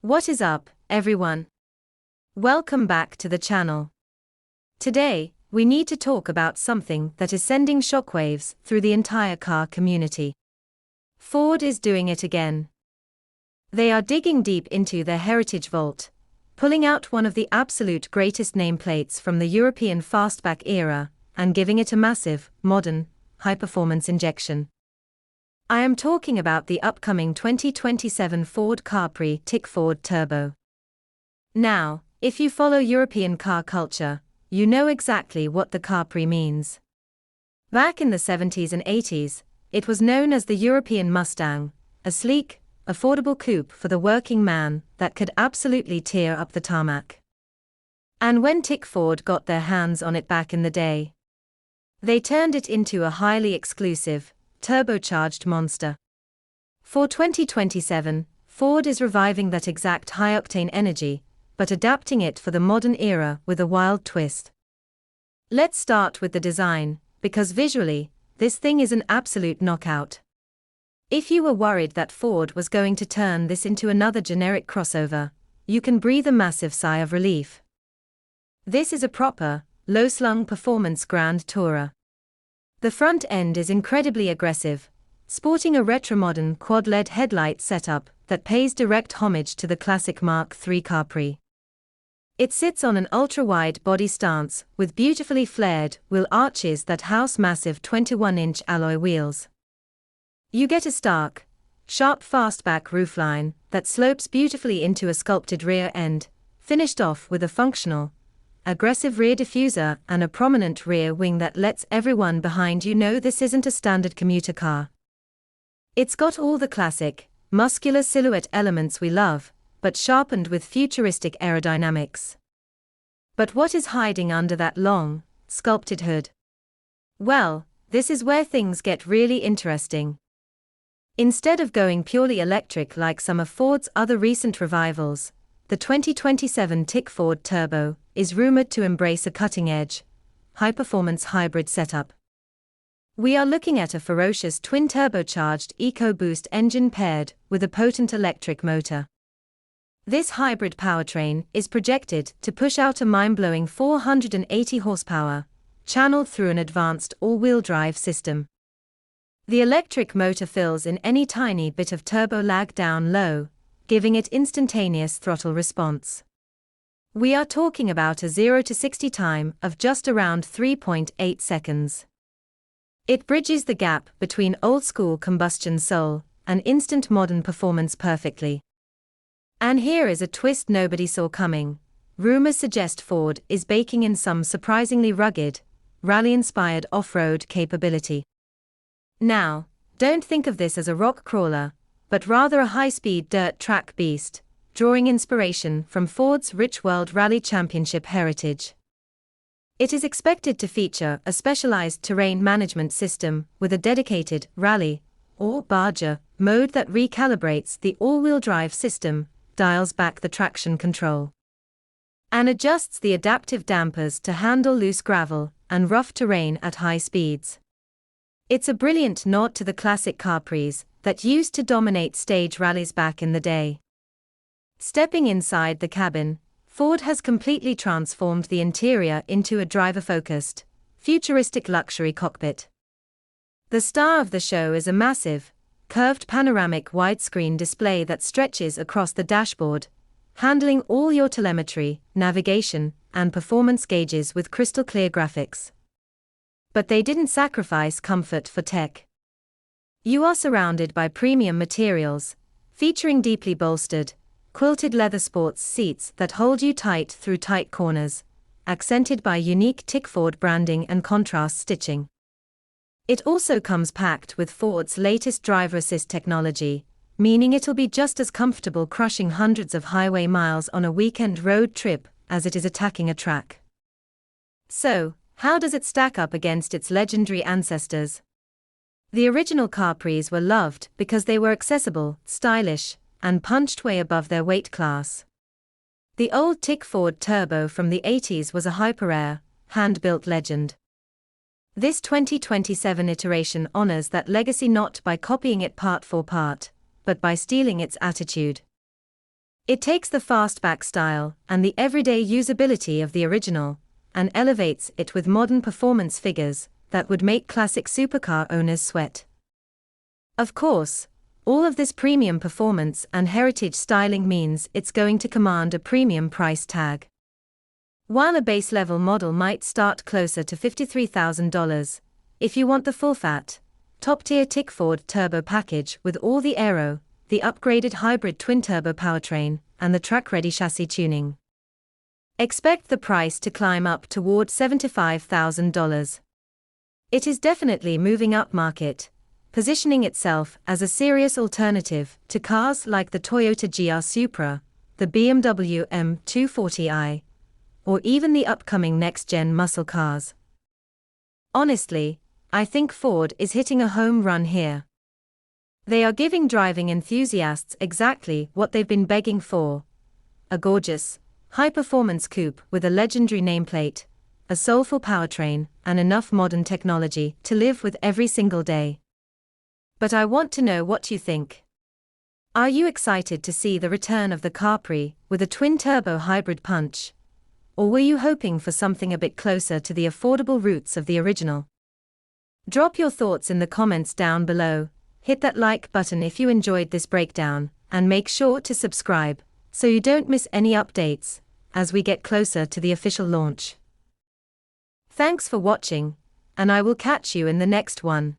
What is up, everyone? Welcome back to the channel. Today, we need to talk about something that is sending shockwaves through the entire car community. Ford is doing it again. They are digging deep into their heritage vault, pulling out one of the absolute greatest nameplates from the European fastback era, and giving it a massive, modern, high-performance injection. I am talking about the upcoming 2027 Ford Capri Tickford Turbo. Now, if you follow European car culture, you know exactly what the Capri means. Back in the 70s and 80s, it was known as the European Mustang, a sleek, affordable coupe for the working man that could absolutely tear up the tarmac. And when Tickford got their hands on it back in the day, they turned it into a highly exclusive, turbocharged monster. For 2027, Ford is reviving that exact high-octane energy, but adapting it for the modern era with a wild twist. Let's start with the design, because visually, this thing is an absolute knockout. If you were worried that Ford was going to turn this into another generic crossover, you can breathe a massive sigh of relief. This is a proper, low-slung performance grand tourer. The front end is incredibly aggressive, sporting a retro-modern quad-LED headlight setup that pays direct homage to the classic Mark III Capri. It sits on an ultra-wide body stance with beautifully flared wheel arches that house massive 21-inch alloy wheels. You get a stark, sharp fastback roofline that slopes beautifully into a sculpted rear end, finished off with a functional, aggressive rear diffuser and a prominent rear wing that lets everyone behind you know this isn't a standard commuter car. It's got all the classic, muscular silhouette elements we love, but sharpened with futuristic aerodynamics. But what is hiding under that long, sculpted hood? Well, this is where things get really interesting. Instead of going purely electric like some of Ford's other recent revivals, the 2027 Tickford Turbo is rumored to embrace a cutting-edge, high-performance hybrid setup. We are looking at a ferocious twin-turbocharged EcoBoost engine paired with a potent electric motor. This hybrid powertrain is projected to push out a mind-blowing 480 horsepower, channeled through an advanced all-wheel drive system. The electric motor fills in any tiny bit of turbo lag down low, giving it instantaneous throttle response. We are talking about a 0 to 60 time of just around 3.8 seconds. It bridges the gap between old-school combustion soul and instant modern performance perfectly. And here is a twist nobody saw coming. Rumors suggest Ford is baking in some surprisingly rugged, rally-inspired off-road capability. Now, don't think of this as a rock crawler, but rather a high-speed dirt track beast, drawing inspiration from Ford's rich World Rally Championship heritage. It is expected to feature a specialized terrain management system with a dedicated rally, or barger, mode that recalibrates the all-wheel drive system, dials back the traction control, and adjusts the adaptive dampers to handle loose gravel and rough terrain at high speeds. It's a brilliant nod to the classic Capris that used to dominate stage rallies back in the day. Stepping inside the cabin, Ford has completely transformed the interior into a driver-focused, futuristic luxury cockpit. The star of the show is a massive, curved panoramic widescreen display that stretches across the dashboard, handling all your telemetry, navigation, and performance gauges with crystal-clear graphics. But they didn't sacrifice comfort for tech. You are surrounded by premium materials, featuring deeply bolstered, quilted leather sports seats that hold you tight through tight corners, accented by unique Tickford branding and contrast stitching. It also comes packed with Ford's latest driver assist technology, meaning it'll be just as comfortable crushing hundreds of highway miles on a weekend road trip as it is attacking a track. So, how does it stack up against its legendary ancestors? The original Capris were loved because they were accessible, stylish, and punched way above their weight class. The old Tickford Turbo from the 80s was a hyper-rare, hand-built legend. This 2027 iteration honors that legacy not by copying it part for part, but by stealing its attitude. It takes the fastback style and the everyday usability of the original, and elevates it with modern performance figures that would make classic supercar owners sweat. Of course, all of this premium performance and heritage styling means it's going to command a premium price tag. While a base-level model might start closer to $53,000, if you want the full-fat, top-tier Tickford Turbo package with all the aero, the upgraded hybrid twin-turbo powertrain, and the track-ready chassis tuning. Expect the price to climb up toward $75,000. It is definitely moving up market, positioning itself as a serious alternative to cars like the Toyota GR Supra, the BMW M240i, or even the upcoming next-gen muscle cars. Honestly, I think Ford is hitting a home run here. They are giving driving enthusiasts exactly what they've been begging for: a gorgeous, high-performance coupe with a legendary nameplate, a soulful powertrain, and enough modern technology to live with every single day. But I want to know what you think. Are you excited to see the return of the Capri with a twin-turbo hybrid punch? Or were you hoping for something a bit closer to the affordable roots of the original? Drop your thoughts in the comments down below, hit that like button if you enjoyed this breakdown, and make sure to subscribe so you don't miss any updates as we get closer to the official launch. Thanks for watching, and I will catch you in the next one.